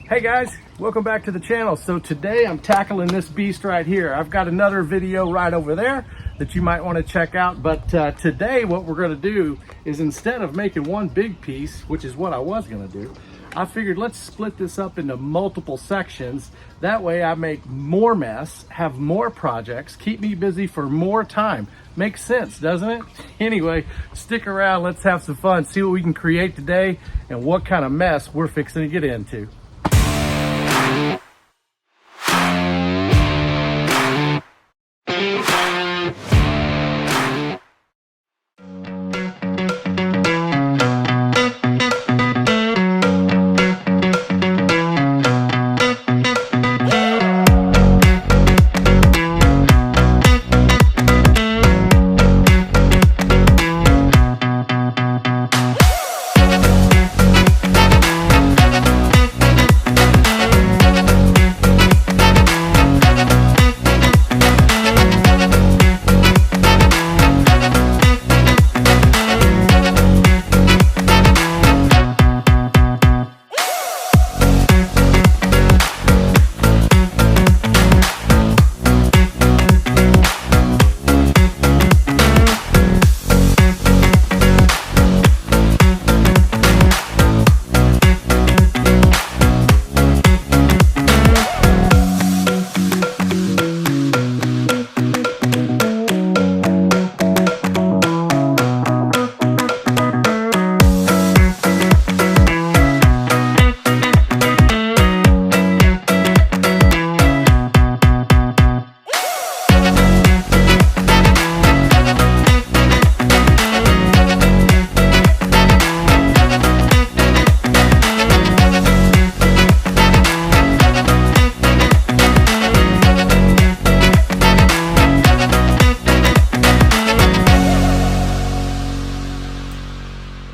Hey guys, welcome back to the channel. So today I'm tackling this beast right here. I've got another video right over there that you might want to check out, but today what we're going to do is, instead of making one big piece, which is what I was going to do, I figured let's split this up into multiple sections. That way I make more mess, have more projects, keep me busy for more time. Makes sense, doesn't it? Anyway, stick around, let's have some fun, see what we can create today and what kind of mess we're fixing to get into.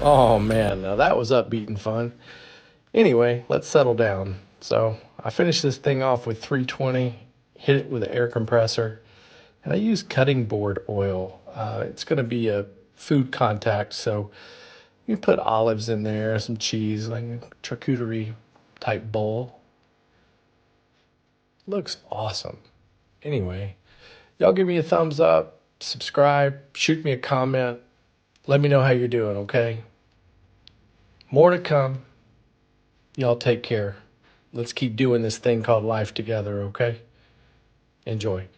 Oh man, now that was upbeat and fun. Anyway, let's settle down. So I finished this thing off with 320, hit it with an air compressor, and I used cutting board oil. It's going to be a food contact, so you put olives in there, some cheese, like a charcuterie type bowl. Looks awesome. Anyway, y'all give me a thumbs up, subscribe, shoot me a comment. Let me know how you're doing, okay? More to come. Y'all take care. Let's keep doing this thing called life together, okay? Enjoy.